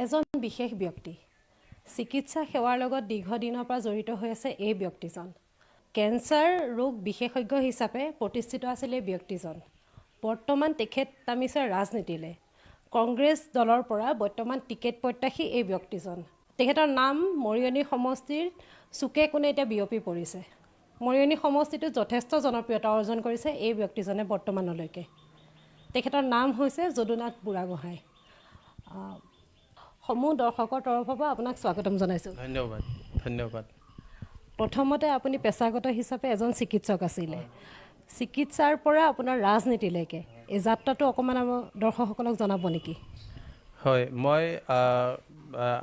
এজন বিশেষ ব্যক্তি চিকিৎসা সেৱাৰ লগত দীৰ্ঘদিনৰ পৰা জড়িত হৈ আছে এই ব্যক্তিজন। কেঞ্চাৰ ৰোগ বিশেষজ্ঞ হিচাপে প্ৰতিষ্ঠিত আছিল এই ব্যক্তিজন। বৰ্তমান তেখেত নামিছে ৰাজনীতিলৈ। কংগ্ৰেছ দলৰ পৰা বৰ্তমান টিকেট প্ৰত্যাশী এই ব্যক্তিজন। তেখেতৰ নাম মৰিয়নি সমষ্টিৰ চুকে কোণে এতিয়া বিয়পি পৰিছে। মৰিয়নি সমষ্টিটো যথেষ্ট জনপ্ৰিয়তা অৰ্জন কৰিছে এই ব্যক্তিজনে বৰ্তমানলৈকে। তেখেতৰ নাম হৈছে যদুনাথ বুঢ়াগোহাঁই। সমূহ দৰ্শকৰ তৰফৰ পৰা আপোনাক স্বাগতম জনাইছোঁ। ধন্যবাদ। প্ৰথমতে আপুনি পেছাগত হিচাপে এজন চিকিৎসক আছিলে। চিকিৎসাৰ পৰা আপোনাৰ ৰাজনীতিলৈকে এই যাত্ৰাটো অকণমান আমাৰ দৰ্শকসকলক জনাব নেকি? হয়, মই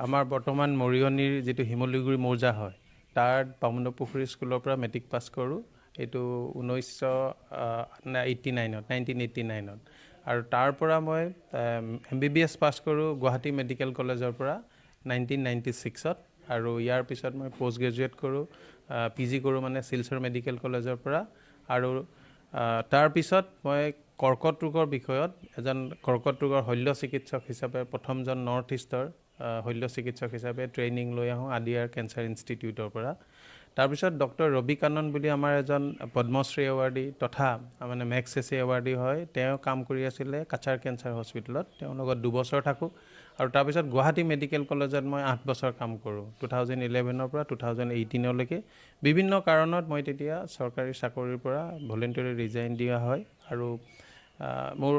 আমাৰ বৰ্তমান মৰিয়নিৰ যিটো শিমলুগুৰি মৌজা হয় তাৰ বামুণপুখুৰী স্কুলৰ পৰা মেট্ৰিক পাছ কৰোঁ। এইটো 1989ত আৰু তাৰ পৰা মই MBBS পাছ কৰোঁ গুৱাহাটী মেডিকেল কলেজৰ পৰা 1996ত। আৰু ইয়াৰ পিছত মই পষ্ট গ্ৰেজুৱেট কৰোঁ, PG কৰোঁ মানে শিলচৰ মেডিকেল কলেজৰ পৰা। আৰু তাৰপিছত মই কৰ্কট ৰোগৰ বিষয়ত এজন কৰ্কট ৰোগৰ শল্য চিকিৎসক হিচাপে প্ৰথমজন নৰ্থ ইষ্টৰ শল্য চিকিৎসক হিচাপে ট্ৰেইনিং লৈ আহোঁ আদিয়াৰ কেঞ্চাৰ ইনষ্টিটিউটৰ পৰা। তাৰপিছত ডক্টৰ ৰবি কানন বুলি আমাৰ এজন পদ্মশ্ৰী এৱাৰ্ডী তথা মানে মেগছেছে এৱাৰ্ডী হয়, তেওঁ কাম কৰি আছিলে কাছাৰ কেঞ্চাৰ হস্পিটেলত। তেওঁৰ লগত 2 বছৰ থাকোঁ আৰু তাৰপিছত গুৱাহাটী মেডিকেল কলেজত মই 8 বছৰ কাম কৰোঁ। 2011ৰ পৰা 2018লৈকে বিভিন্ন কাৰণত মই তেতিয়া চৰকাৰী চাকৰিৰ পৰা ভলেণ্টাৰী ৰিজাইন দিয়া হয়। আৰু মোৰ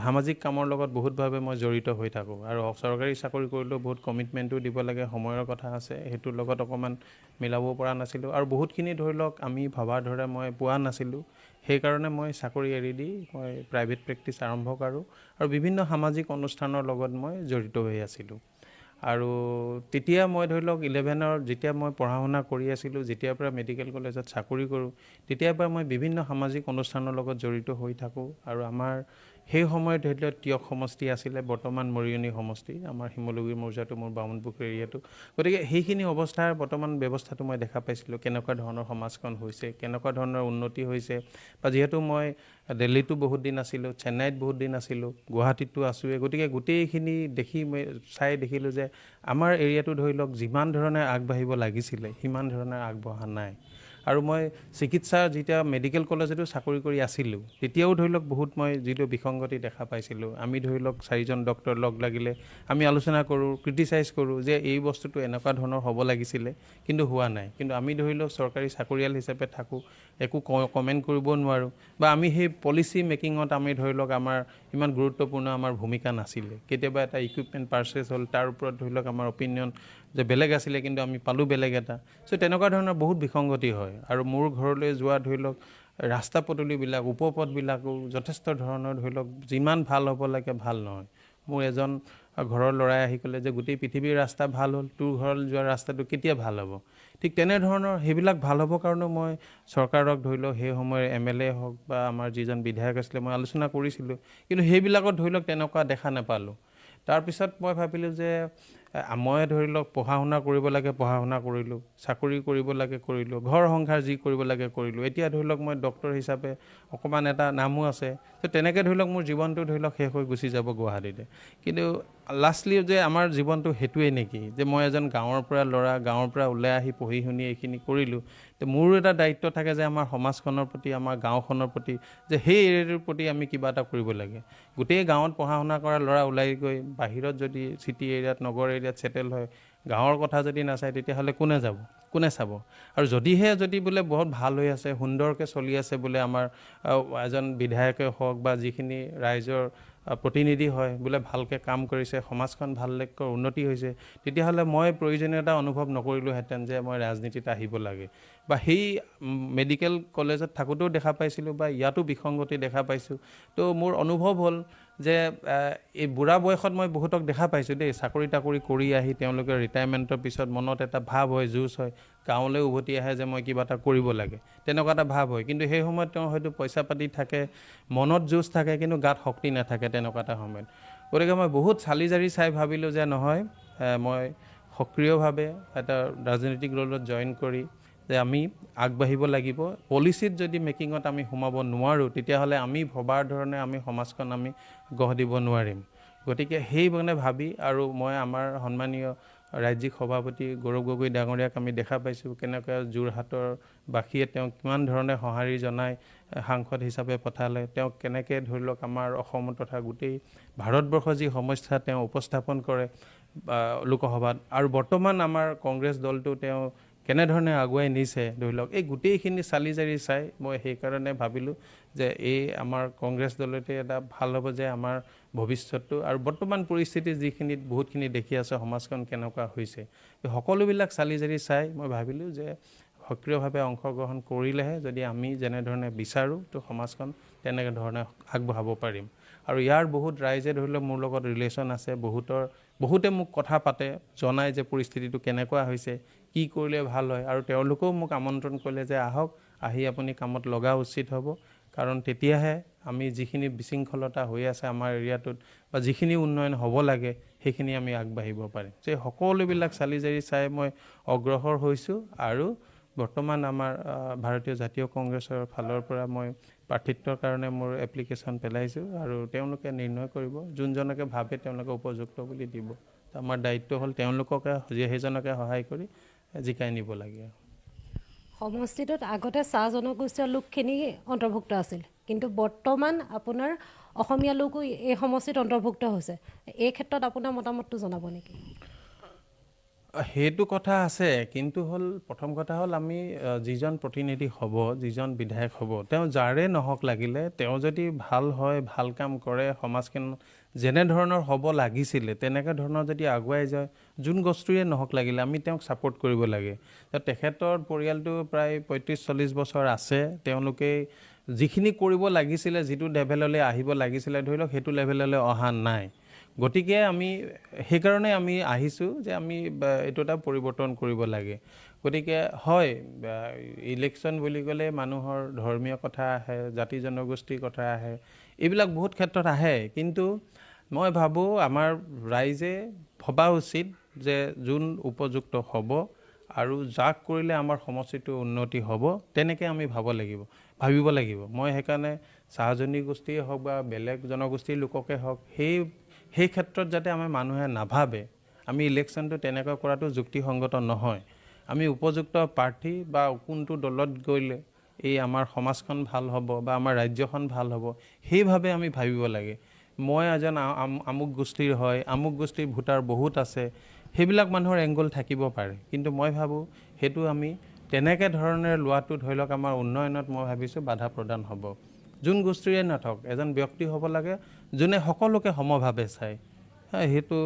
সামাজিক কামৰ লগত বহুতভাৱে মই জড়িত হৈ থাকোঁ। আৰু চৰকাৰী চাকৰি কৰিলেও বহুত কমিটমেণ্টো দিব লাগে, সময়ৰ কথা আছে, সেইটোৰ লগত অকণমান মিলাব পৰা নাছিলোঁ। আৰু বহুতখিনি ধৰি লওক আমি ভবাৰ দৰে মই পোৱা নাছিলোঁ। সেইকাৰণে মই চাকৰি এৰি দি মই প্ৰাইভেট প্ৰেক্টিছ আৰম্ভ কৰোঁ আৰু বিভিন্ন সামাজিক অনুষ্ঠানৰ লগত মই জড়িত হৈ আছিলোঁ। আৰু তেতিয়া মই ধৰি লওক 11ৰ যেতিয়া মই পঢ়া শুনা কৰি আছিলোঁ, যেতিয়াৰ পৰা মেডিকেল কলেজত চাকৰি কৰোঁ, তেতিয়াৰ পৰা মই বিভিন্ন সামাজিক অনুষ্ঠানৰ লগত জড়িত হৈ থাকোঁ। আৰু আমাৰ সেই সময়ত ধৰি লওক তিয়ক সমষ্টি আছিলে, বৰ্তমান মৰিয়নি সমষ্টি, আমাৰ শিমলুগুৰি মৌজাটো মোৰ বামুণপুখুৰী এৰিয়াটো। গতিকে সেইখিনি অৱস্থাৰ বৰ্তমান ব্যৱস্থাটো মই দেখা পাইছিলোঁ, কেনেকুৱা ধৰণৰ সমাজখন হৈছে, কেনেকুৱা ধৰণৰ উন্নতি হৈছে। বা যিহেতু মই দিল্লীতো বহুত দিন আছিলোঁ, চেন্নাইত বহুত দিন আছিলোঁ, গুৱাহাটীতো আছোঁৱে। গতিকে গোটেইখিনি দেখি মই দেখিলোঁ যে আমাৰ এৰিয়াটো ধৰি লওক যিমান ধৰণে আগবাঢ়িব লাগিছিলে সিমান ধৰণে আগবঢ়া নাই। আৰু মই চিকিৎসা যেতিয়া মেডিকেল কলেজতো চাকৰি কৰি আছিলোঁ তেতিয়াও ধৰি লওক বহুত মই যিটো বিসংগতি দেখা পাইছিলোঁ। আমি ধৰি লওক 4জন ডক্টৰ লগ লাগিলে আমি আলোচনা কৰোঁ, ক্ৰিটিচাইজ কৰোঁ যে এই বস্তুটো এনেকুৱা ধৰণৰ হ'ব লাগিছিলে কিন্তু হোৱা নাই। কিন্তু আমি ধৰি লওক চৰকাৰী চাকৰিয়াল হিচাপে থাকোঁ, একো কমেণ্ট কৰিব নোৱাৰোঁ। বা আমি সেই পলিচি মেকিঙত আমি ধৰি লওক আমাৰ ইমান গুৰুত্বপূৰ্ণ আমাৰ ভূমিকা নাছিলে। কেতিয়াবা এটা ইকুইপমেণ্ট পাৰ্চেছ হ'ল, তাৰ ওপৰত ধৰি লওক আমাৰ অপিনিয়ন যে বেলেগ আছিলে কিন্তু আমি পালোঁ বেলেগ এটা। চ' তেনেকুৱা ধৰণৰ বহুত বিসংগতি হয়। আৰু মোৰ ঘৰলৈ যোৱা ধৰি লওক ৰাস্তা পদূলিবিলাক, উপপথবিলাকো যথেষ্ট ধৰণৰ ধৰি লওক যিমান ভাল হ'ব লাগে ভাল নহয়। মোৰ এজন ঘৰৰ ল'ৰাই আহি ক'লে যে গোটেই পৃথিৱীৰ ৰাস্তা ভাল হ'ল, তোৰ ঘৰলৈ যোৱা ৰাস্তাটো কেতিয়া ভাল হ'ব? ঠিক তেনেধৰণৰ সেইবিলাক ভাল হ'বৰ কাৰণেও মই চৰকাৰক ধৰি লওক সেই সময়ৰ MLA হওক বা আমাৰ যিজন বিধায়ক আছিলে মই আলোচনা কৰিছিলোঁ, কিন্তু সেইবিলাকত ধৰি লওক তেনেকুৱা দেখা নাপালোঁ। তাৰপিছত মই ভাবিলোঁ যে মই ধৰি লওক পঢ়া শুনা কৰিব লাগে, পঢ়া শুনা কৰিলোঁ, চাকৰি কৰিব লাগে কৰিলোঁ, ঘৰ সংসাৰ যি কৰিব লাগে কৰিলোঁ। এতিয়া ধৰি লওক মই ডক্টৰ হিচাপে অকণমান এটা নামো আছে। তো তেনেকৈ ধৰি লওক মোৰ জীৱনটো ধৰি লওক শেষ হৈ গুচি যাব গুৱাহাটীতে। কিন্তু লাষ্টলি যে আমাৰ জীৱনটো সেইটোৱে নেকি, যে মই এজন গাঁৱৰ পৰা ল'ৰা, গাঁৱৰ পৰা ওলাই আহি পঢ়ি শুনি এইখিনি কৰিলোঁ। তো মোৰো এটা দায়িত্ব থাকে যে আমাৰ সমাজখনৰ প্ৰতি, আমাৰ গাঁওখনৰ প্ৰতি, যে সেই এৰিয়াটোৰ প্ৰতি আমি কিবা এটা কৰিব লাগে। গোটেই গাঁৱত পঢ়া শুনা কৰা ল'ৰা ওলাই গৈ বাহিৰত যদি চিটি এৰিয়াত, নগৰ এৰিয়াত ছেটেল হয়, গাঁৱৰ কথা যদি নাচায় তেতিয়াহ'লে কোনে যাব, কোনে চাব? আৰু যদি বোলে বহুত ভাল হৈ আছে, সুন্দৰকৈ চলি আছে বোলে আমাৰ এজন বিধায়কে হওক বা যিখিনি ৰাইজৰ প্ৰতিনিধি হয় বোলে ভালকৈ কাম কৰিছে, সমাজখন ভালকৈ উন্নতি হৈছে, তেতিয়াহ'লে মই প্ৰয়োজনীয়তা অনুভৱ নকৰিলোহেঁতেন যে মই ৰাজনীতিত আহিব লাগে। বা সেই মেডিকেল কলেজত থাকোঁতেও দেখা পাইছিলোঁ বা ইয়াতো বিসংগতি দেখা পাইছোঁ। তো মোৰ অনুভৱ হ'ল যে এই বুঢ়া বয়সত মই বহুতক দেখা পাইছোঁ দেই, চাকৰি তাকৰি কৰি আহি তেওঁলোকে ৰিটায়াৰমেণ্টৰ পিছত মনত এটা ভাৱ হয়, জোচ হয়, গাঁৱলৈ উভতি আহে যে মই কিবা এটা কৰিব লাগে, তেনেকুৱা এটা ভাৱ হয়। কিন্তু সেই সময়ত তেওঁ হয়তো পইচা পাতি থাকে, মনত জোচ থাকে, কিন্তু গাত শক্তি নাথাকে তেনেকুৱা এটা সময়ত। গতিকে মই বহুত চালি জাৰি চাই ভাবিলোঁ যে নহয়, মই সক্ৰিয়ভাৱে এটা ৰাজনৈতিক দলত জইন কৰি যে আমি আগবাঢ়িব লাগিব। পলিচিত যদি মেকিঙত আমি সোমাব নোৱাৰোঁ তেতিয়াহ'লে আমি ভবাৰ ধৰণে আমি সমাজখন আমি গঢ় দিব নোৱাৰিম। গতিকে সেই মানে ভাবি আৰু মই আমাৰ সন্মানীয় ৰাজ্যিক সভাপতি গৌৰৱ গগৈ ডাঙৰীয়াক আমি দেখা পাইছোঁ কেনেকৈ যোৰহাটৰ বাসীয়ে তেওঁক কিমান ধৰণে সঁহাৰি জনাই সাংসদ হিচাপে পঠালে, তেওঁক কেনেকৈ ধৰি লওক আমাৰ অসম তথা গোটেই ভাৰতবৰ্ষৰ যি সমস্যা তেওঁ উপস্থাপন কৰে লোকসভাত, আৰু বৰ্তমান আমাৰ কংগ্ৰেছ দলটো তেওঁ কেনেধৰণে আগুৱাই নিছে ধৰি লওক, এই গোটেইখিনি চালি জাৰি চাই মই সেইকাৰণে ভাবিলোঁ যে এই আমাৰ কংগ্ৰেছ দলতে এটা ভাল হ'ব যে আমাৰ ভৱিষ্যতটো আৰু বৰ্তমান পৰিস্থিতি যিখিনিত বহুতখিনি দেখি আছে সমাজখন কেনেকুৱা হৈছে, সকলোবিলাক চালি জাৰি চাই মই ভাবিলোঁ যে সক্ৰিয়ভাৱে অংশগ্ৰহণ কৰিলেহে যদি আমি যেনেধৰণে বিচাৰোঁ তো সমাজখন তেনেকৈ ধৰণে আগবঢ়াব পাৰিম। আৰু ইয়াৰ বহুত ৰাইজে ধৰি লওক মোৰ লগত ৰিলেশ্যন আছে, বহুতে মোক কথা পাতে, জনায় যে পৰিস্থিতিটো কেনেকুৱা হৈছে, কি কৰিলে ভাল হয়, আৰু তেওঁলোকেও মোক আমন্ত্ৰণ কৰিলে যে আহক, আহি আপুনি কামত লগা উচিত হ'ব, কাৰণ তেতিয়াহে আমি যিখিনি বিশৃংখলতা হৈ আছে আমাৰ এৰিয়াটোত বা যিখিনি উন্নয়ন হ'ব লাগে সেইখিনি আমি আগবাঢ়িব পাৰিম। যে সকলোবিলাক চালি জাৰি চাই মই অগ্ৰসৰ হৈছোঁ আৰু বৰ্তমান আমাৰ ভাৰতীয় জাতীয় কংগ্ৰেছৰ ফালৰ পৰা মই প্ৰাৰ্থিত্বৰ কাৰণে মোৰ এপ্লিকেশ্যন পেলাইছোঁ আৰু তেওঁলোকে নিৰ্ণয় কৰিব, যোনজনকে ভাবে তেওঁলোকে উপযুক্ত বুলি দিব। আমাৰ দায়িত্ব হ'ল তেওঁলোককে সেইজনকে সহায় কৰি জিকাই নিব লাগে। সমষ্টিটোত আগতে চাহ জনগোষ্ঠীয় লোকখিনি অন্তৰ্ভুক্ত আছিল, কিন্তু বৰ্তমান আপোনাৰ অসমীয়া লোকো এই সমষ্টিত অন্তৰ্ভুক্ত হৈছে। এই ক্ষেত্ৰত আপোনাৰ মতামতটো জনাব নেকি? সেইটো কথা আছে, কিন্তু প্ৰথম কথা হ'ল আমি যিজন প্ৰতিনিধি হ'ব, যিজন বিধায়ক হ'ব, তেওঁ যাৰে নহওক লাগিলে তেওঁ যদি ভাল হয়, ভাল কাম কৰে, সমাজখন যেনেধৰণৰ হ'ব লাগিছিলে তেনেকৈ ধৰণৰ যদি আগুৱাই যায়, যোন গোষ্ঠীৰে নহওক লাগিলে আমি তেওঁক ছাপোৰ্ট কৰিব লাগে। তেখেতৰ পৰিয়ালটো প্ৰায় 35-40 বছৰ আছে, তেওঁলোকে যিখিনি কৰিব লাগিছিলে, যিটো লেভেললৈ আহিব লাগিছিলে ধৰি লওক সেইটো লেভেললৈ অহা নাই। গতিকে আমি সেইকাৰণে আমি আহিছোঁ যে আমি এইটো এটা পৰিৱৰ্তন কৰিব লাগে। গতিকে হয়, ইলেকশ্যন বুলি ক'লে মানুহৰ ধৰ্মীয় কথা আহে, জাতি জনগোষ্ঠীৰ কথা আহে, এইবিলাক বহুত ক্ষেত্ৰত আহে, কিন্তু মই ভাবোঁ আমাৰ ৰাইজে ভবা উচিত যে যোন উপযুক্ত হ'ব আৰু যাক কৰিলে আমাৰ সমষ্টিটো উন্নতি হ'ব তেনেকৈ আমি ভাবিব লাগিব। মই সেইকাৰণে চাহ জনগোষ্ঠীয়ে হওক বা বেলেগ জনগোষ্ঠীৰ লোককে হওক সেই ক্ষেত্ৰত যাতে আমাৰ মানুহে নাভাবে, আমি ইলেকশ্যনটো তেনেকৈ কৰাটো যুক্তিসংগত নহয়। আমি উপযুক্ত প্ৰাৰ্থী বা কোনটো দলত গ'লে এই আমাৰ সমাজখন ভাল হ'ব বা আমাৰ ৰাজ্যখন ভাল হ'ব সেইভাৱে আমি ভাবিব লাগে। মই এজন আমুক গোষ্ঠীৰ হয়, আমুক গোষ্ঠীৰ ভোটাৰ বহুত আছে, সেইবিলাক মানুহৰ এংগল থাকিব পাৰে, কিন্তু মই ভাবোঁ সেইটো আমি তেনেকৈ ধৰণে লোৱাটো ধৰি লওক আমাৰ উন্নয়নত মই ভাবিছোঁ বাধা প্ৰদান হ'ব। যোন গোষ্ঠীৰে নাথাকক, এজন ব্যক্তি হ'ব লাগে যোনে সকলোকে সমভাৱে চায়। সেইটো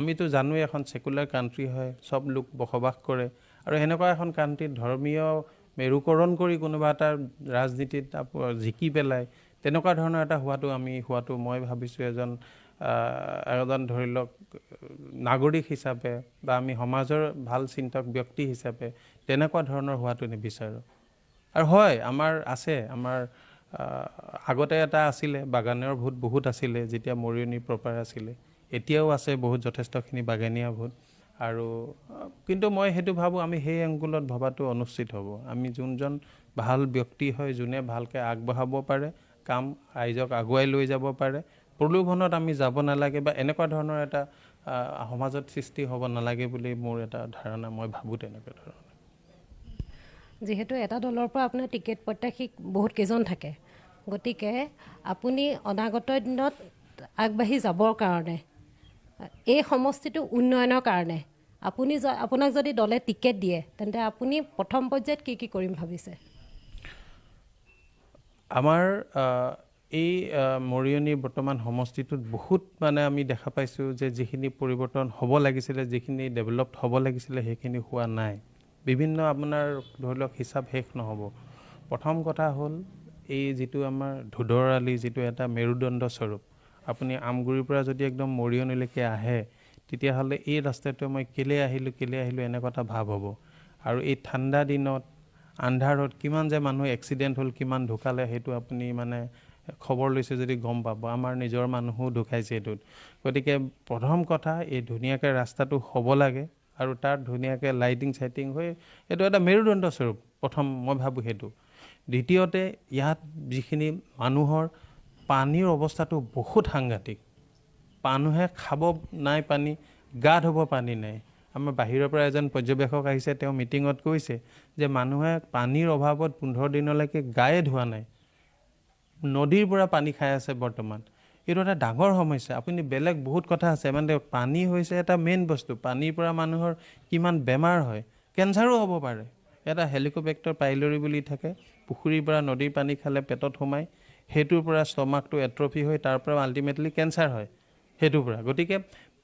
আমিতো জানোৱেই এখন ছেকুলাৰ কাণ্ট্ৰি হয়, চব লোক বসবাস কৰে, আৰু এনেকুৱা এখন কাণ্ট্ৰিত ধৰ্মীয় মেৰুকৰণ কৰি কোনোবা এটা ৰাজনীতিত জিকি পেলাই তেনেকুৱা ধৰণৰ এটা হোৱাটো মই ভাবিছোঁ এজন ধৰি লওক নাগৰিক হিচাপে বা আমি সমাজৰ ভাল চিন্তক ব্যক্তি হিচাপে তেনেকুৱা ধৰণৰ হোৱাটো নিবিচাৰোঁ। আৰু হয়, আমাৰ আগতে এটা আছিলে, বাগানৰ ভোট বহুত আছিলে যেতিয়া মৰিয়নি প্ৰপাৰ আছিলে, এতিয়াও আছে বহুত যথেষ্টখিনি বাগানীয়া ভোট, আৰু কিন্তু মই সেইটো ভাবোঁ আমি সেই এংগুলত ভবাটো অনুচিত হ'ব। আমি যোনজন ভাল ব্যক্তি হয়, যোনে ভালকৈ আগবঢ়াব পাৰে কাম, ৰাইজক আগুৱাই লৈ যাব পাৰে, প্ৰলোভনত আমি যাব নালাগে বা এনেকুৱা ধৰণৰ এটা সমাজত সৃষ্টি হ'ব নালাগে বুলি মোৰ এটা ধাৰণা, মই ভাবোঁ তেনেকুৱা ধৰণৰ। যিহেতু এটা দলৰ পৰা আপোনাৰ টিকেট প্ৰত্যাশী বহুত কেইজন থাকে, গতিকে আপুনি অনাগত দিনত আগবাঢ়ি যাবৰ কাৰণে, এই সমষ্টিটো উন্নয়নৰ কাৰণে আপোনাক যদি দলে টিকেট দিয়ে তেন্তে আপুনি প্ৰথম পৰ্যায়ত কি কৰিম ভাবিছে? আমাৰ এই মৰিয়নি বৰ্তমান সমষ্টিটোত বহুত আমি দেখা পাইছোঁ যে যিখিনি পৰিৱৰ্তন হ'ব লাগিছিলে, যিখিনি ডেভেলপড হ'ব লাগিছিলে সেইখিনি হোৱা নাই। বিভিন্ন আপোনাৰ ধৰি লওক হিচাপ শেষ নহ'ব। প্ৰথম কথা হ'ল এই যিটো আমাৰ ধোদৰ আলি, যিটো এটা মেৰুদণ্ড স্বৰূপ, আপুনি আমগুৰিৰ পৰা যদি একদম মৰিয়নিলৈকে আহে তেতিয়াহ'লে এই ৰাস্তাটো মই কেলে আহিলোঁ এনেকুৱা এটা ভাৱ হ'ব। আৰু এই ঠাণ্ডা দিনত আন্ধাৰত কিমান যে মানুহ এক্সিডেণ্ট হ'ল, কিমান ঢুকালে, সেইটো আপুনি খবৰ লৈছে যদি গম পাব। আমাৰ নিজৰ মানুহো ঢুকাইছে এইটোত। গতিকে প্ৰথম কথা এই ধুনীয়াকৈ ৰাস্তাটো হ'ব লাগে আৰু তাত ধুনীয়াকৈ লাইটিং হৈ এইটো এটা মেৰুদণ্ড স্বৰূপ, প্ৰথম মই ভাবোঁ সেইটো। দ্বিতীয়তে ইয়াত যিখিনি মানুহৰ পানীৰ অৱস্থাটো বহুত সাংঘাতিক, মানুহে খাব নাই পানী, গা ধুব পানী নাই। আমাৰ বাহিৰৰ পৰা এজন পৰ্যবেক্ষক আহিছে, তেওঁ মিটিঙত কৈছে যে মানুহে পানীৰ অভাৱত 15 দিনলৈকে গায়ে ধোৱা নাই, নদীৰ পৰা পানী খাই আছে বৰ্তমান। এইটো এটা ডাঙৰ সমস্যা। আপুনি বেলেগ বহুত কথা আছে, মানে পানী হৈছে এটা মেইন বস্তু। পানীৰ পৰা মানুহৰ কিমান বেমাৰ হয়, কেঞ্চাৰো হ'ব পাৰে। এটা হেলিকোবেক্টৰ পাইলৰি বুলি থাকে, পুখুৰীৰ পৰা নদীৰ পানী খালে পেটত সোমাই, সেইটোৰ পৰা ষ্টমাকটো এট্ৰফি হৈ তাৰ পৰা আল্টিমেটলি কেঞ্চাৰ হয় সেইটোৰ পৰা। গতিকে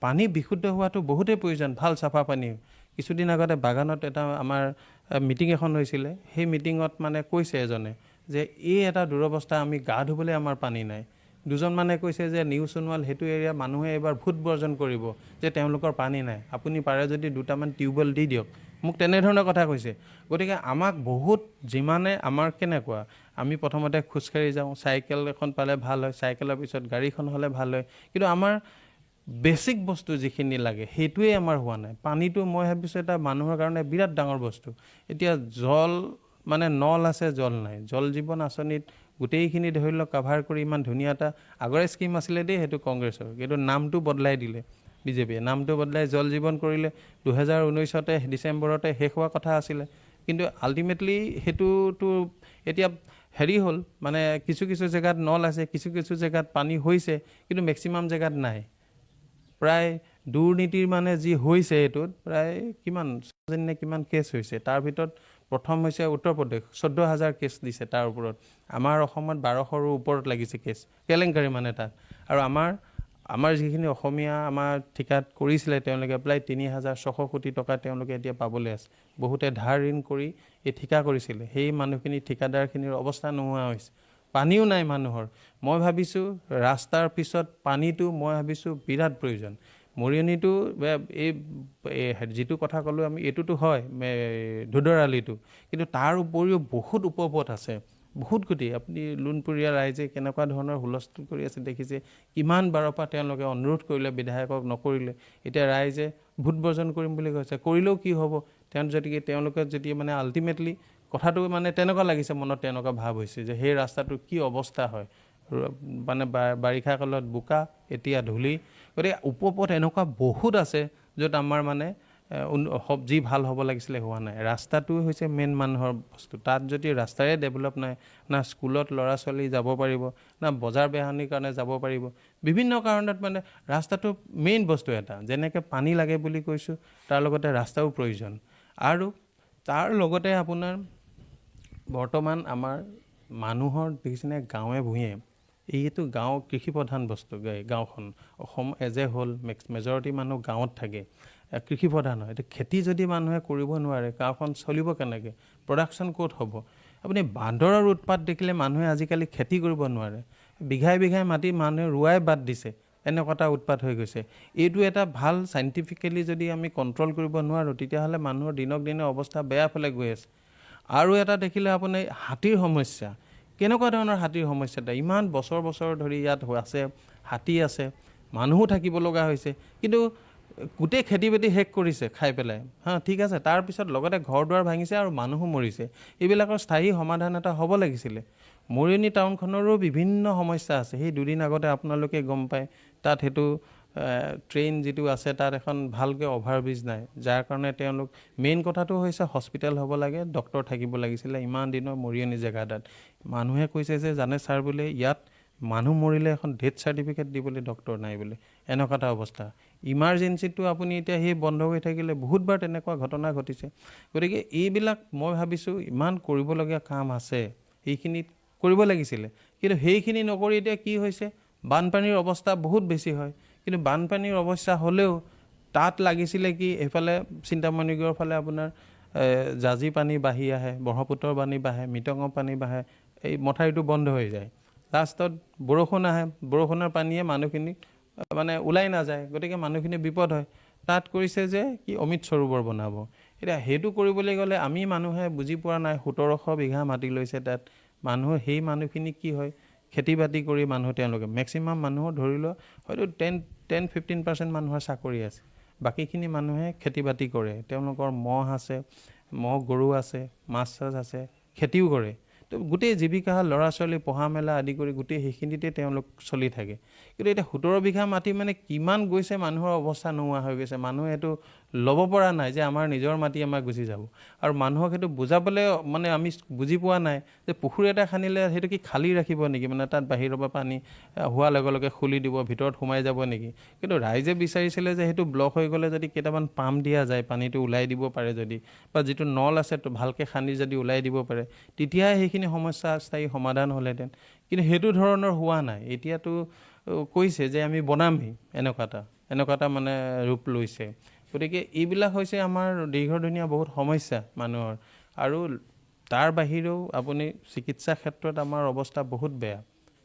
পানী বিশুদ্ধ হোৱাটো বহুতেই প্ৰয়োজন, ভাল চাফা পানী। কিছুদিন আগতে বাগানত এটা আমাৰ মিটিং এখন হৈছিলে, সেই মিটিঙত মানে কৈছে এজনে যে এই এটা দুৰৱস্থা, আমি গা ধুবলৈ আমাৰ পানী নাই। দুজন মানে কৈছে যে নিউ সোণোৱাল সেইটো এৰিয়া মানুহে এইবাৰ ভোট বৰ্জন কৰিব যে তেওঁলোকৰ পানী নাই, আপুনি পাৰে যদি 2টামান টিউবৱেল দি দিয়ক। মোক তেনেধৰণৰ কথা কৈছে। গতিকে আমাক বহুত যিমানে আমাৰ কেনেকুৱা, আমি প্ৰথমতে খোজকাঢ়ি যাওঁ, চাইকেল এখন পালে ভাল হয়, চাইকেলৰ পিছত গাড়ীখন হ'লে ভাল হয়, কিন্তু আমাৰ বেছিক বস্তু যিখিনি লাগে সেইটোৱে আমাৰ হোৱা নাই। পানীটো মই ভাবিছোঁ এটা মানুহৰ কাৰণে বিৰাট ডাঙৰ বস্তু। এতিয়া জল মানে নল আছে, জল নাই। জল জীৱন আঁচনিত গোটেইখিনি ধৰি লওক কাভাৰ কৰি ইমান ধুনীয়া এটা আগৰে স্কিম আছিলে দেই, সেইটো কংগ্ৰেছৰ, কিন্তু নামটো বদলাই দিলে বিজেপিয়ে। নামটো বদলাই জল জীৱন কৰিলে। 2019 ডিচেম্বৰতে শেষ হোৱা কথা আছিলে, কিন্তু আল্টিমেটলি সেইটোতো এতিয়া হেৰি হ'ল, মানে কিছু কিছু জেগাত নল আছে, কিছু কিছু জেগাত পানী হৈছে, কিন্তু মেক্সিমাম জেগাত নাই। প্ৰায় দুৰ্নীতিৰ মানে যি হৈছে এইটোত প্ৰায় কিমান কেছ হৈছে। তাৰ ভিতৰত প্ৰথম হৈছে উত্তৰ প্ৰদেশ, 14,000 কেছ দিছে তাৰ ওপৰত। আমাৰ অসমত 1200ৰো ওপৰত লাগিছে কেছ, কেলেংকাৰী মানে তাত। আৰু আমাৰ যিখিনি অসমীয়া আমাৰ ঠিকাত কৰিছিলে তেওঁলোকে প্ৰায় 3,600 কোটি টকা তেওঁলোকে এতিয়া পাবলৈ আছে। বহুতে ধাৰ ঋণ কৰি এই ঠিকা কৰিছিলে, সেই মানুহখিনি ঠিকাদাৰখিনিৰ অৱস্থা নোহোৱা হৈছে। পানীও নাই মানুহৰ। মই ভাবিছোঁ ৰাস্তাৰ পিছত পানীটো মই ভাবিছোঁ বিৰাট প্ৰয়োজন। মৰিয়নিটো এই যিটো কথা ক'লোঁ আমি, এইটোতো হয় ধুদৰালিটো, কিন্তু তাৰ উপৰিও বহুত উপপথ আছে, বহুত কোটি। আপুনি লোণপুৰীয়া ৰাইজে কেনেকুৱা ধৰণৰ হুলস্থুল কৰি আছে দেখিছে, কিমান বাৰৰ পৰা তেওঁলোকে অনুৰোধ কৰিলে, বিধায়কক নকৰিলে। এতিয়া ৰাইজে ভোট বৰ্জন কৰিম বুলি কৈছে, কৰিলেও কি হ'ব? তেওঁলোকে যদি মানে আল্টিমেটলি কথাটো মানে তেনেকুৱা লাগিছে, মনত তেনেকুৱা ভাৱ হৈছে যে সেই ৰাস্তাটোৰ কি অৱস্থা হয়, মানে বাৰিষা কালত বোকা, এতিয়া ধূলি। গতিকে উপপথ এনেকুৱা বহুত আছে য'ত আমাৰ মানে যি ভাল হ'ব লাগিছিলে হোৱা নাই। ৰাস্তাটো হৈছে মেইন মানুহৰ বস্তু। তাত যদি ৰাস্তাৰে ডেভেলপ নাই, না স্কুলত ল'ৰা ছোৱালী যাব পাৰিব, না বজাৰ বেহানিৰ কাৰণে যাব পাৰিব, বিভিন্ন কাৰণত মানে ৰাস্তাটো মেইন বস্তু এটা। যেনেকৈ পানী লাগে বুলি কৈছোঁ, তাৰ লগতে ৰাস্তাও প্ৰয়োজন। আৰু তাৰ লগতে আপোনাৰ বৰ্তমান আমাৰ মানুহৰ দেখিছেনে গাঁৱে ভূঞে, এইটো গাঁও কৃষিপ্ৰধান বস্তু। গাঁওখন অসম এজে হ'ল মেজৰিটি মানুহ গাঁৱত থাকে, কৃষিপ্ৰধান হয়। এতিয়া খেতি যদি মানুহে কৰিব নোৱাৰে, গাঁওখন চলিব কেনেকৈ? প্ৰডাকশ্যন ক'ত হ'ব? আপুনি বান্দৰৰ উৎপাত দেখিলে মানুহে আজিকালি খেতি কৰিব নোৱাৰে। বিঘাই বিঘাই মাটি মানুহে ৰোৱাই বাদ দিছে, এনেকুৱা এটা উৎপাত হৈ গৈছে। এইটো এটা ভাল চাইণ্টিফিকেলি যদি আমি কণ্ট্ৰল কৰিব নোৱাৰোঁ, তেতিয়াহ'লে মানুহৰ দিনক দিনে অৱস্থা বেয়া ফালে গৈ আছে। আৰু এটা দেখিলে আপুনি হাতীৰ সমস্যা। কেনেকুৱা ধৰণৰ হাতীৰ সমস্যা? এটা ইমান বছৰ বছৰ ধৰি ইয়াত আছে, হাতী আছে, মানুহো থাকিব লগা হৈছে, কিন্তু গোটেই খেতি বাতি শেষ কৰিছে খাই পেলাই। ঠিক আছে, তাৰপিছত লগতে ঘৰ দুৱাৰ ভাঙিছে আৰু মানুহো মৰিছে। এইবিলাকৰ স্থায়ী সমাধান এটা হ'ব লাগিছিলে। মৰিয়নি টাউনখনৰো বিভিন্ন সমস্যা আছে। সেই দুদিন আগতে আপোনালোকে গম পায়, তাত সেইটো ট্ৰেইন যিটো আছে তাত এখন ভালকৈ অভাৰব্ৰিজ নাই, যাৰ কাৰণে তেওঁলোক মেইন কথাটো হৈছে হস্পিটেল হ'ব লাগে, ডক্টৰ থাকিব লাগিছিলে ইমান দিনৰ মৰিয়নি জেগা তাত। মানুহে কৈছে যে জানে ছাৰ বোলে ইয়াত মানুহ মৰিলে এখন ডেথ চাৰ্টিফিকেট দিবলৈ ডক্টৰ নাই বোলে, এনেকুৱা এটা অৱস্থা। ইমাৰ্জেঞ্চিটো আপুনি এতিয়া সেই বন্ধ হৈ থাকিলে বহুতবাৰ তেনেকুৱা ঘটনা ঘটিছে। গতিকে এইবিলাক মই ভাবিছোঁ ইমান কৰিবলগীয়া কাম আছে, সেইখিনি কৰিব লাগিছিলে, কিন্তু সেইখিনি নকৰি এতিয়া কি হৈছে, বানপানীৰ অৱস্থা বহুত বেছি হয়। কিন্তু বানপানীৰ অৱস্থা হ'লেও তাত লাগিছিলে কি, এইফালে চিন্তামণিগুৰিৰ ফালে আপোনাৰ জাজি পানী বাঢ়ি আহে, ব্ৰহ্মপুত্ৰৰ পানী বাঢ়ে, মিটঙৰ পানী বাঢ়ে, এই মথাউৰিটো বন্ধ হৈ যায়। লাষ্টত বৰষুণ আহে, বৰষুণৰ পানীয়ে মানুহখিনি মানে ওলাই নাযায়, গতিকে মানুহখিনি বিপদ হয়। তাত কৰিছে যে কি অমৃত সৰোবৰ বনাব। এতিয়া সেইটো কৰিবলৈ গ'লে আমি মানুহে বুজি পোৱা নাই, 1700 বিঘা মাটি লৈছে তাত। মানুহ সেই মানুহখিনি কি হয়, খেতি বাতি কৰি মানুহ তেওঁলোকে মেক্সিমাম মানুহৰ ধৰি লওক হয়তো 10-15% মানুহৰ চাকৰি আছে, বাকীখিনি মানুহে খেতি বাতি কৰে। তেওঁলোকৰ ম'হ আছে, ম'হ গৰু আছে, মাছ চাছ আছে, খেতিও কৰে। তো গোটেই জীৱিকা ল'ৰা ছোৱালী পঢ়া মেলা আদি কৰি গোটেই সেইখিনিতে তেওঁলোক চলি থাকে। কিন্তু এতিয়া 17 বিঘা মাটি মানে কিমান গৈছে মানুহৰ অৱস্থা নোহোৱা হৈ গৈছে। মানুহে এইটো ল'ব পৰা নাই যে আমাৰ নিজৰ মাটি আমাৰ গুচি যাব। আৰু মানুহক সেইটো বুজাবলৈ মানে আমি বুজি পোৱা নাই যে পুখুৰী এটা খান্দিলে সেইটো কি খালী ৰাখিব নেকি, মানে তাত বাহিৰৰ পৰা পানী হোৱাৰ লগে লগে খুলি দিব, ভিতৰত সোমাই যাব নেকি। কিন্তু ৰাইজে বিচাৰিছিলে যে সেইটো ব্লক হৈ গ'লে যদি কেইটামান পাম্প দিয়া যায়, পানীটো ওলাই দিব পাৰে যদি, বা যিটো নল আছে তো ভালকৈ খান্দি যদি ওলাই দিব পাৰে, তেতিয়াহে সেইখিনি সমস্যা স্থায়ী সমাধান হ'লহেঁতেন। কিন্তু সেইটো ধৰণৰ হোৱা নাই। এতিয়াতো কৈছে যে আমি বনামহি, এনেকুৱা এটা মানে ৰূপ লৈছে। গতিকে এইবিলাক হৈছে আমাৰ দীৰ্ঘদিনীয়া বহুত সমস্যা মানুহৰ। আৰু তাৰ বাহিৰেও আপুনি চিকিৎসা ক্ষেত্ৰত আমাৰ অৱস্থা বহুত বেয়া।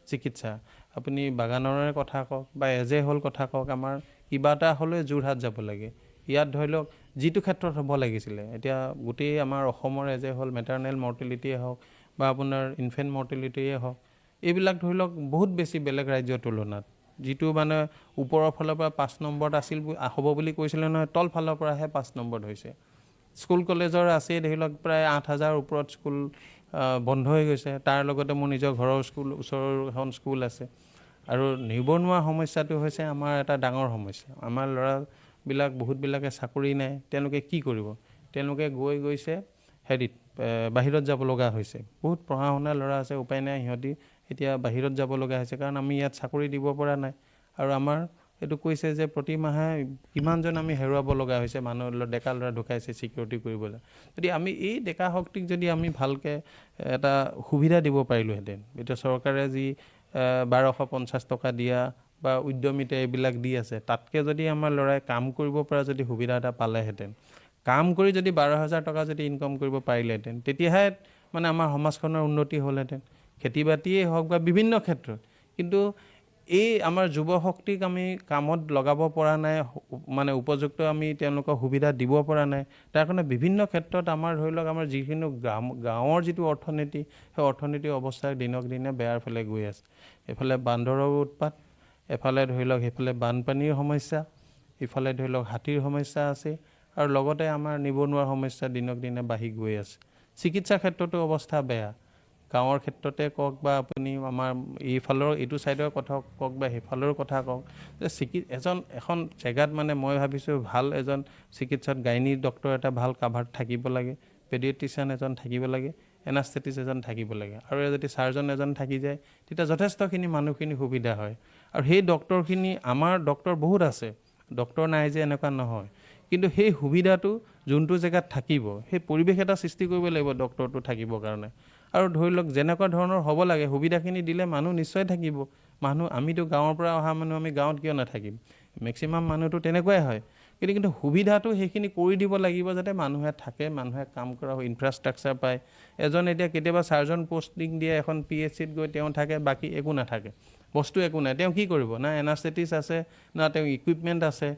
চিকিৎসা আপুনি বাগানৰে কথা কওক বা এজে হ'ল কথা কওক, আমাৰ কিবা এটা হ'লে যোৰহাট যাব লাগে। ইয়াত ধৰি লওক যিটো ক্ষেত্ৰত হ'ব লাগিছিলে, এতিয়া গোটেই আমাৰ অসমৰ এজে হ'ল মেটাৰনেল মৰ্টেলিটিয়ে হওক বা আপোনাৰ ইনফেণ্ট মৰ্টেলিটিয়ে হওক, এইবিলাক ধৰি লওক বহুত বেছি বেলেগ ৰাজ্যৰ তুলনাত। যিটো মানে ওপৰৰ ফালৰ পৰা 5 নম্বৰত আছিল হ'ব বুলি কৈছিলে নহয়, তল ফালৰ পৰাহে 5 নম্বৰত হৈছে। স্কুল কলেজৰ আছে ধৰি লওক প্ৰায় 8,000 ওপৰত স্কুল বন্ধ হৈ গৈছে। তাৰ লগতে মোৰ নিজৰ ঘৰৰ ওচৰৰ এখন স্কুল আছে। আৰু নিবনুৱা সমস্যাটো হৈছে আমাৰ এটা ডাঙৰ সমস্যা। আমাৰ ল'ৰাবিলাক বহুতবিলাকে চাকৰি নাই, তেওঁলোকে কি কৰিব? তেওঁলোকে গৈছে হেৰিত বাহিৰত যাব লগা হৈছে। বহুত পঢ়া শুনা ল'ৰা আছে, উপায় নাই, সিহঁতি এতিয়া বাহিৰত যাব লগা হৈছে, কাৰণ আমি ইয়াত চাকৰি দিব পৰা নাই। আৰু আমাৰ এইটো কৈছে যে প্ৰতি মাহে কিমানজন আমি হেৰুৱাব লগা হৈছে, মানুহ ডেকা ল'ৰা ঢুকাইছে চিকিউৰিটি কৰিবলৈ। যদি আমি এই ডেকা শক্তিক যদি আমি ভালকৈ এটা সুবিধা দিব পাৰিলোহেঁতেন, এতিয়া চৰকাৰে যি 1250 টকা দিয়া বা উদ্যমিতা এইবিলাক দি আছে, তাতকৈ যদি আমাৰ ল'ৰাই কাম কৰিব পৰা যদি সুবিধা এটা পালেহেঁতেন, কাম কৰি যদি 12,000 টকা যদি ইনকাম কৰিব পাৰিলেহেঁতেন, তেতিয়াহে মানে আমাৰ সমাজখনৰ উন্নতি হ'লহেঁতেন, খেতি বাতিয়েই হওক বা বিভিন্ন ক্ষেত্ৰত। কিন্তু এই আমাৰ যুৱ শক্তিক আমি কামত লগাব পৰা নাই, মানে উপযুক্ত আমি তেওঁলোকক সুবিধা দিব পৰা নাই। তাৰ কাৰণে বিভিন্ন ক্ষেত্ৰত আমাৰ ধৰি লওক আমাৰ যিখিনি গাঁৱৰ যিটো অৰ্থনীতি, সেই অৰ্থনীতিৰ অৱস্থা দিনক দিনে বেয়াৰ ফালে গৈ আছে। এফালে বান্দৰৰ উৎপাত, এফালে ধৰি লওক সেইফালে বানপানীৰ সমস্যা, ইফালে ধৰি লওক হাতীৰ সমস্যা আছে, আৰু লগতে আমাৰ নিবনুৱাৰ সমস্যা দিনক দিনে বাঢ়ি গৈ আছে। চিকিৎসা ক্ষেত্ৰতো অৱস্থা বেয়া। গাঁৱৰ ক্ষেত্ৰতে কওক বা আপুনি আমাৰ এইফালৰ এইটো ছাইডৰ কথা কওক বা সেইফালৰ কথা কওক, যে এখন জেগাত মানে মই ভাবিছোঁ ভাল এজন চিকিৎসক, গাইনী ডক্তৰ এটা ভাল কাভাৰ থাকিব লাগে, পেডিয়াট্ৰিচিয়ান এজন থাকিব লাগে, এনাস্থেটিষ্ট এজন থাকিব লাগে, আৰু যদি চাৰ্জন এজন থাকি যায় তেতিয়া যথেষ্টখিনি মানুহখিনি সুবিধা হয়। আৰু সেই ডক্তৰখিনি, আমাৰ ডক্তৰ বহুত আছে, ডক্তৰ নাই যে এনেকুৱা নহয়, কিন্তু সেই সুবিধাটো যোনটো জেগাত থাকিব, সেই পৰিৱেশ এটা সৃষ্টি কৰিব লাগিব ডক্তৰটো থাকিবৰ কাৰণে। আৰু ধৰি লওক যেনেকুৱা ধৰণৰ হ'ব লাগে সুবিধাখিনি দিলে মানুহ নিশ্চয় থাকিব। আমিতো গাঁৱৰ পৰা অহা মানুহ, আমি গাঁৱত কিয় নাথাকিম? মেক্সিমাম মানুহটো তেনেকুৱাই হয়। কিন্তু সুবিধাটো সেইখিনি কৰি দিব লাগিব, যাতে মানুহে থাকে, মানুহে কাম কৰা ইনফ্ৰাষ্ট্ৰাকচাৰ পায়। এতিয়া কেতিয়াবা চাৰ্জন পষ্টিং দিয়ে এখন PHCত গৈ, তেওঁ থাকে, বাকী একো নাথাকে, বস্তু একো নাই, তেওঁ কি কৰিব? না এনাস্থেটিষ্ট আছে, না তেওঁ ইকুইপমেণ্ট আছে।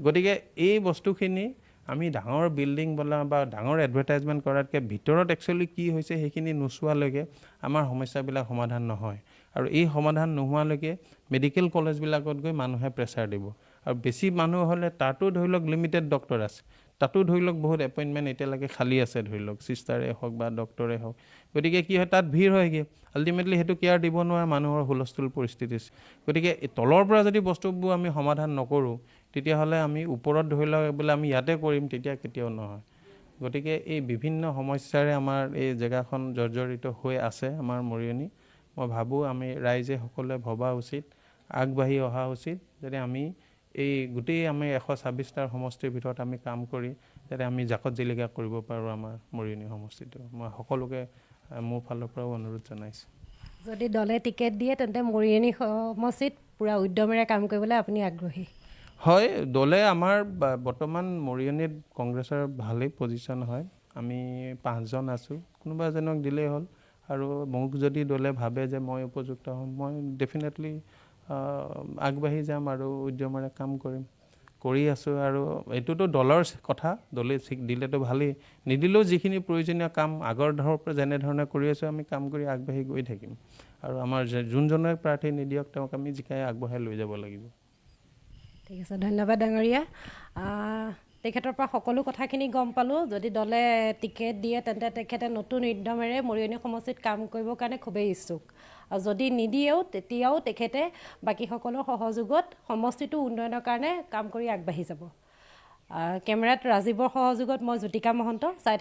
গতিকে এই বস্তুখিনি আমি ডাঙৰ বিল্ডিং বনাওঁ বা ডাঙৰ এডভাৰটাইজমেণ্ট কৰাতকৈ ভিতৰত একচুৱেলি কি হৈছে সেইখিনি নোচোৱালৈকে আমাৰ সমস্যাবিলাক সমাধান নহয়। আৰু এই সমাধান নোহোৱালৈকে মেডিকেল কলেজবিলাকত গৈ মানুহে প্ৰেছাৰ দিব। আৰু বেছি মানুহ হ'লে তাতো ধৰি লওক লিমিটেড ডক্তৰ আছে, তাতো ধৰি লওক বহুত এপইণ্টমেণ্ট এতিয়ালৈকে খালী আছে, ধৰি লওক চিষ্টাৰে হওক বা ডক্তৰে হওক। গতিকে কি হয়, তাত ভিৰ হয়গৈ, আল্টিমেটলি সেইটো কেয়াৰ দিব নোৱাৰে, মানুহৰ হুলস্থুল পৰিস্থিতি। গতিকে তলৰ পৰা যদি বস্তুবোৰ আমি সমাধান নকৰোঁ, তেতিয়াহ'লে আমি ওপৰত ধৰি লওক বোলে আমি ইয়াতে কৰিম, তেতিয়া কেতিয়াও নহয়। গতিকে এই বিভিন্ন সমস্যাৰে আমাৰ এই জেগাখন জৰ্জৰিত হৈ আছে, আমাৰ মৰিয়নি। মই ভাবোঁ আমি ৰাইজে সকলোৱে ভবা উচিত, আগবাঢ়ি অহা উচিত, যাতে আমি এই গোটেই আমি 126টা সমষ্টিৰ ভিতৰত আমি কাম কৰি যাতে আমি জাকত জিলিকা কৰিব পাৰোঁ আমাৰ মৰিয়নি সমষ্টিটো। মই সকলোকে মোৰ ফালৰ পৰাও অনুৰোধ জনাইছোঁ। যদি দলে টিকেট দিয়ে তেন্তে মৰিয়নি সমষ্টিত পূৰা উদ্যমেৰে কাম কৰিবলৈ আপুনি আগ্ৰহী? হয়, দলে আমাৰ বৰ্তমান মৰিয়নিত কংগ্ৰেছৰ ভালেই পজিশ্যন হয়। আমি 5জন আছোঁ, কোনোবা এজনক দিলেই হ'ল। আৰু মোক যদি দলে ভাবে যে মই উপযুক্ত হ'ম, মই ডেফিনেটলি আগবাঢ়ি যাম আৰু উদ্যমেৰে কাম কৰি আছোঁ। আৰু এইটোতো দলৰ কথা, দলে দিলেতো ভালেই, নিদিলেও যিখিনি প্ৰয়োজনীয় কাম আগৰ যেনেধৰণে কৰি আছোঁ, আমি কাম কৰি আগবাঢ়ি গৈ থাকিম। আৰু আমাৰ যোনজনে প্ৰাৰ্থী নিদিয়ক, তেওঁক আমি জিকাই আগবঢ়াই লৈ যাব লাগিব। ঠিক আছে, ধন্যবাদ ডাঙৰীয়া। তেখেতৰ পৰা সকলো কথাখিনি গম পালোঁ। যদি দলে টিকেট দিয়ে তেন্তে তেখেতে নতুন উদ্যমেৰে মৰিয়নি সমষ্টিত কাম কৰিবৰ কাৰণে খুবেই ইচ্ছুক, আৰু যদি নিদিয়েও তেতিয়াও তেখেতে বাকীসকলৰ সহযোগত সমষ্টিটো উন্নয়নৰ কাৰণে কাম কৰি আগবাঢ়ি যাব। কেমেৰাত ৰাজীৱৰ সহযোগত মই জ্যোতিকা মহন্ত, চাই